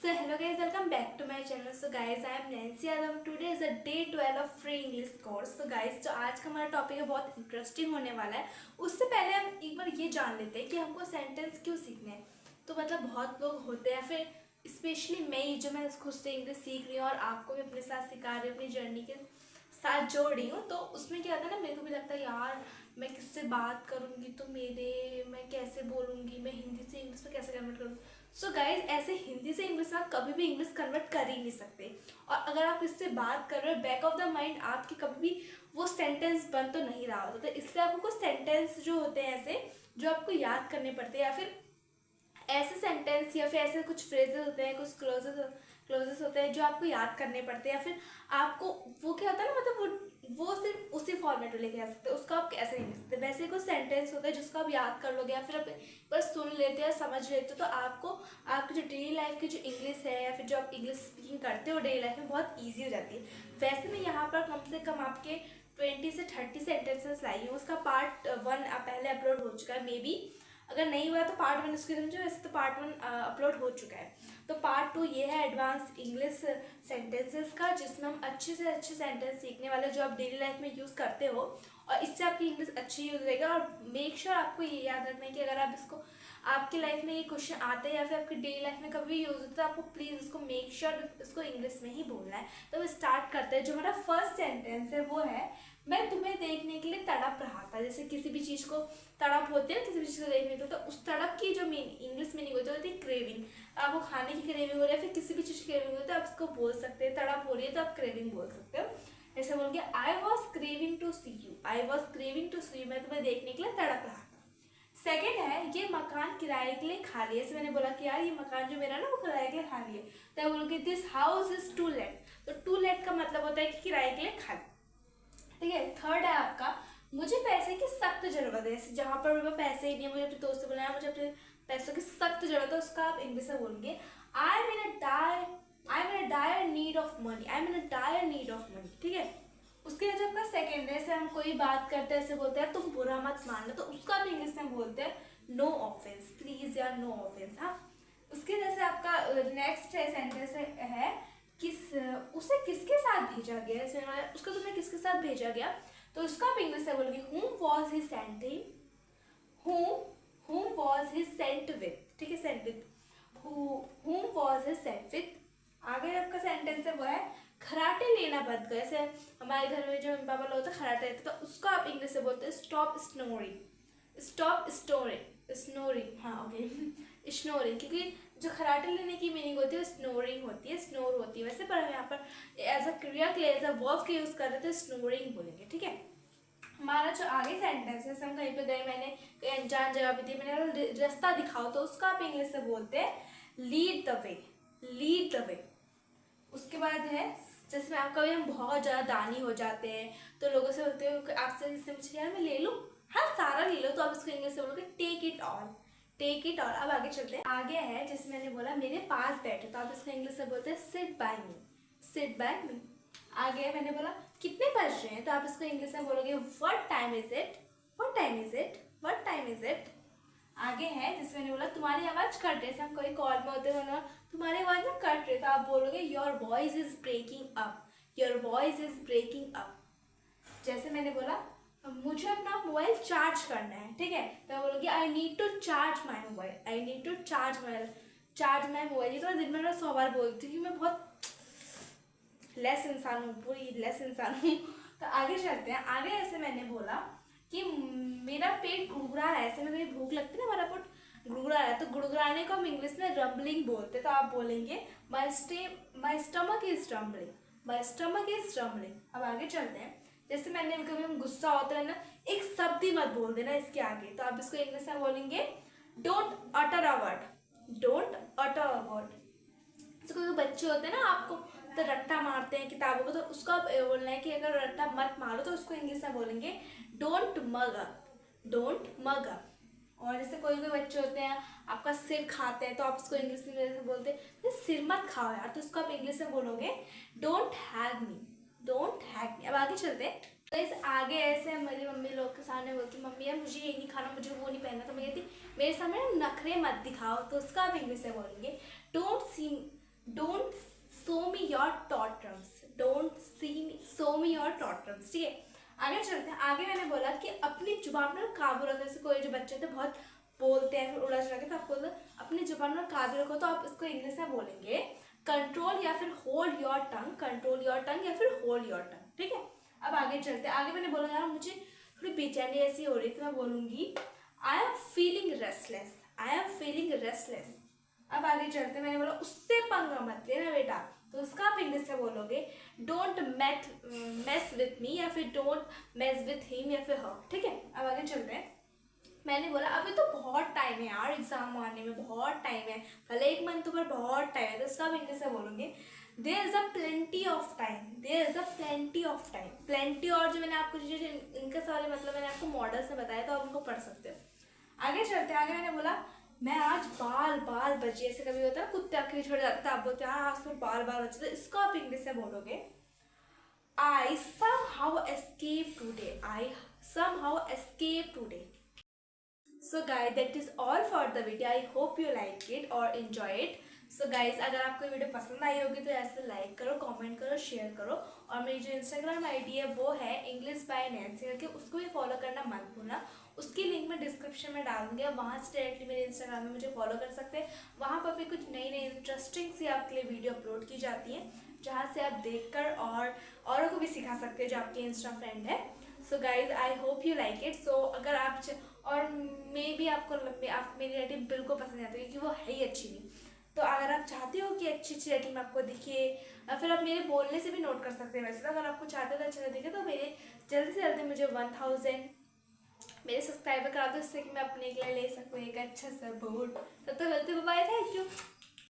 So hello guys, welcome back to my channel. So guys, I am Nancy Adam. Today is a day 12 of free English course. So guys, जो आज का हमारा topic है बहुत interesting होने वाला है. उससे पहले हम एक बार ये जान लेते हैं कि हमको सेंटेंस क्यों सीखने हैं. तो मतलब बहुत लोग होते हैं, फिर स्पेशली मैं खुद से इंग्लिश सीख रही हूँ और आपको भी अपने साथ सिखा रही हूँ, अपनी जर्नी के साथ जोड़ रही हूँ. तो उसमें क्या होता है ना, मेरे को भी लगता है यार मैं किससे बात करूँगी तो मैं कैसे बोलूँगी, मैं हिंदी से इंग्लिश में कैसे कन्वर्ट करूँ. सो गाइज, ऐसे हिंदी से इंग्लिश में आप कभी भी इंग्लिश कन्वर्ट कर ही नहीं सकते. और अगर आप इससे बात कर रहे हो, बैक ऑफ द माइंड आपकी कभी भी वो सेंटेंस बन तो नहीं रहा होता. तो इसलिए आपको कुछ सेंटेंस जो होते हैं ऐसे, जो आपको याद करने पड़ते हैं, या फिर ऐसे सेंटेंस या फिर ऐसे कुछ फ्रेजेस होते हैं, कुछ क्लोजेस होते हैं जो आपको याद करने पड़ते हैं. या फिर आपको वो क्या होता है ना, मतलब वो सिर्फ उसी फॉर्मेट में लेके आ सकते हैं, उसका आप कैसे नहीं लिख सकते. वैसे कुछ सेंटेंस होता है जिसको आप याद कर लोगे या फिर आप बस सुन लेते हो, समझ लेते हो, तो आपको आपकी जो डेली लाइफ की जो इंग्लिश है या फिर जो आप इंग्लिश स्पीकिंग करते हो डेली लाइफ में, बहुत ईजी हो जाती है. वैसे मैं यहाँ पर कम से कम आपके 20 से 30 सेंटेंसेस लाई हूँ. उसका पार्ट 1 पहले अपलोड हो चुका है. मे बी अगर नहीं हुआ तो पार्ट 1 उसके समझो, वैसे तो पार्ट 1 अपलोड हो चुका है. तो पार्ट 2 ये है एडवांस इंग्लिश सेंटेंसेस का, जिसमें हम अच्छे से अच्छे सेंटेंस सीखने वाले जो आप डेली लाइफ में यूज़ करते हो, और इससे आपकी इंग्लिश अच्छी यूज रहेगा. और मेक श्योर आपको ये याद रखना है कि अगर आप इसको आपकी लाइफ में ये क्वेश्चन आते हैं या फिर आपकी डेली लाइफ में कभी यूज होता है, तो आपको प्लीज़ इसको मेक श्योर इसको इंग्लिश में ही बोलना है. तो हम स्टार्ट करते हैं. जो हमारा फर्स्ट सेंटेंस है वो है, मैं तुम्हें देखने के लिए तड़प रहा था. जैसे किसी भी चीज़ को तड़प होती है, किसी भी चीज़ को देखने को, तो उस तड़प की जो इंग्लिश मीनिंग होती है क्रेविंग. आपको खाने की क्रेविंग हो रही है, फिर किसी भी चीज़ की क्रेविंग होती है, आप इसको बोल सकते हैं. तड़प हो रही है तो आप क्रेविंग बोल सकते हो. जैसे बोल के I was craving to see you. I was craving to see you, मैं तुम्हें देखने के लिए तड़प रहा था. सेकेंड है, ये मकान किराए के लिए खाली है. जैसे मैंने बोला कि यार ये मकान जो मेरा ना वो किराए के लिए खाली है, तो बोलोगे this house is too late. तो टू लेट का मतलब होता है कि किराए के लिए खाली. ठीक है. थर्ड है आपका, मुझे पैसे की सख्त जरूरत है. जैसे जहाँ पर मेरे पैसे ही नहीं है, मुझे अपने दोस्त से बोला मुझे अपने पैसों की सख्त जरूरत है, उसका आप इंग्लिश में बोलेंगे I am in a dire need of money. I am in a dire need of money. ठीक है. उसके बाद जो आपका सेकेंड है, हम कोई बात करते हैं, ऐसे बोलते हैं तुम बुरा मत मानना, तो उसका आप इंग्लिश में बोलते हैं नो ऑफेंस. प्लीज यार, नो ऑफेंस. हाँ. उसके जैसे आपका नेक्स्ट है सेंटेंस है उसे किसके साथ भेजा गया. उसको तुमने किसके साथ भेजा गया, तो उसका आप इंग्लिश में बोलोगे whom was he sent him. whom was he sent with. ठीक है. sent with. whom was he sent with. आगे आपका सेंटेंस है वो है, खराटे लेना बंद करो. जैसे हमारे घर में जो मम्मी पापा लोग होते हैं खराटे लेते, तो उसको आप इंग्लिश से बोलते हैं स्टॉप स्नोरिंग. Stop snoring. हाँ ओके. स्नोरिंग, क्योंकि जो खराटे लेने की मीनिंग होती है स्नोरिंग होती है, स्नोर होती है. वैसे पर हम यहाँ पर एज अ क्रिया के लिए एज अ वर्ब के यूज कर रहे थे, स्नोरिंग बोलेंगे. ठीक है. हमारा जो आगे सेंटेंस है, हम कहीं पे गए, मैंने कहीं अनजान जगह पे थी, मैंने रास्ता दिखाओ, तो उसका आप इंग्लिश से बोलते हैं lead the way. Lead the way. उसके बाद है, जिसमें आप कभी हम बहुत ज़्यादा दानी हो जाते हैं, तो लोगों से बोलते हो आपसे इससे मुझे यार मैं ले लूँ, हाँ सारा ले लो, तो आप इसको इंग्लिश से बोलोगे take it all. Take it all. अब आगे चलते हैं. आगे है जिसमें मैंने बोला मेरे पास बैठो, तो आप इसको इंग्लिश से बोलते हैं sit by me. Sit by me. आगे मैंने बोला कितने बज रहे हैं, तो आप इसको इंग्लिश में बोलोगे what time is it. What time is it. What time is it. आगे है जिसमें मैंने बोला तुम्हारी आवाज़ कट रही है. हम कोई कॉल में होते हो ना, तुम्हारी आवाज़ में कट रही, तो आप बोलोगे your voice is breaking up. Your voice is breaking up. जैसे मैंने बोला मुझे अपना मोबाइल चार्ज करना है. ठीक है. तो बोलोगे I need to charge my mobile. I need to charge my mobile. ये तो दिन में मैं 100 बार बोलती हूँ कि मैं बहुत लेस इंसान हूँ, पूरी लेस इंसान हूँ. तो आगे चलते हैं. आगे ऐसे मैंने बोला कि मेरा पेट गुड़गुड़ा रहा है. ऐसे में मेरी भूख लगती है ना, मेरा पेट गुड़गुड़ा रहा है, तो गुड़गुड़ाने को हम इंग्लिश में रम्बलिंग बोलते हैं. तो आप बोलेंगे my stomach is rumbling. My stomach is rumbling. अब आगे चलते हैं. जैसे मैंने कभी हम गुस्सा होता है ना, एक शब्द ही मत बोल देना इसके आगे, तो आप इसको इंग्लिश में बोलेंगे don't utter a word. Don't utter a word. तो कोई बच्चे होते हैं ना, आपको तो रट्टा मारते हैं किताबों को, तो उसको आप बोलना है कि अगर रट्टा मत मारो, तो उसको इंग्लिश में बोलेंगे don't mug up. Don't mug up. और जैसे कोई बच्चे होते हैं आपका सिर खाते हैं, तो आप उसको इंग्लिश में बोलते हैं सिर मत खाओ यार, तो उसको आप इंग्लिश में बोलोगे डोंट हैग मी. डोंट हैग मी. अब आगे चलते हैं. तो इस आगे ऐसे मेरी मम्मी लोग के सामने बोलती मम्मी यार मुझे ये नहीं खाना, मुझे वो नहीं पहनना, तो मैं कहती मेरे सामने नखरे मत दिखाओ, तो उसका आप इंग्लिश में बोलेंगे don't don't show me your tantrums, don't show me your tantrums. ठीक है, आगे चलते हैं। आगे मैंने बोला कि अपनी जुबान पर काबू रखो। जैसे कोई जो बच्चे थे बहुत बोलते हैं फिर उड़ा चढ़ा के, तो आपको अपनी जुबान पर काबू रखो, तो आप इसको इंग्लिश में बोलेंगे कंट्रोल या फिर hold your tongue, control your tongue या फिर होल्ड योर टंग। ठीक है, अब आगे चलते हैं। आगे मैंने बोला यार मुझे थोड़ी बेचैनी ऐसी हो रही, तो मैं बोलूंगी I am feeling restless, I am feeling restless. अब आगे चलते हैं। मैंने बोला उससे पंगा मत लेना बेटा, तो उसका आप इंग्लिश में बोलोगे डोंट मेस विथ मी या फिर डोंट मेस विथ हिम या फिर हर। ठीक है, अब आगे चलते हैं। मैंने बोला अभी तो बहुत टाइम है यार, एग्जाम आने में बहुत टाइम है, भले एक मंथ पर बहुत टाइम है, तो उसका आप इंग्लिश में बोलोगे there is a plenty of time, there is a plenty of time. Plenty और जो मैंने आपको चीज़ें इनके सारे मतलब मैंने आपको मॉडल्स में बताया, तो आप उनको पढ़ सकते हो। आगे चलते हैं। आगे मैंने बोला मैं आज बाल बाल बची, ऐसे कभी होता है कुत्ते आखिरी छोड़ जाता है, आप बोलते हैं हाँ आज तो बाल बाल बचे, तो इसको आप इंग्लिश में बोलोगे आई somehow escaped today, I somehow escaped today. So guys, that is all for the video. I hope you like it or enjoy it. So guys, अगर आपको वीडियो पसंद आई होगी तो ऐसे लाइक करो, कमेंट करो, शेयर करो, और मेरी जो इंस्टाग्राम आईडी है वो है इंग्लिश बाय नैंसी करके, उसको भी फॉलो करना मत भूलना। उसकी लिंक मैं डिस्क्रिप्शन में डाल दूँगी, आप वहाँ से डायरेक्टली मेरे इंस्टाग्राम में मुझे फॉलो कर सकते हैं। वहाँ पर भी कुछ नई नई इंटरेस्टिंग सी आपके लिए वीडियो अपलोड की जाती हैं, जहाँ से आप देखकर और औरों को भी सिखा सकते हैं जो आपके इंस्टा फ्रेंड है। So guys I hope you like it. So अगर आप और मे भी आपको मेरी राइटिंग बिल्कुल पसंद आती है क्योंकि वो है ही अच्छी नहीं, तो अगर आप चाहते हो कि अच्छी अच्छी राइटिंग आपको दिखे, फिर आप मेरे बोलने से भी नोट कर सकते हैं। वैसे तो अगर आपको चाहते हो तो अच्छा दिखे, तो मेरे जल्दी से जल्दी मुझे 1000 मेरे सब्सक्राइबर करा दो, जिससे कि मैं अपने के लिए ले सकूँ एक अच्छा सा बोर्ड। तब तक बोलते बाय, थैंक यू।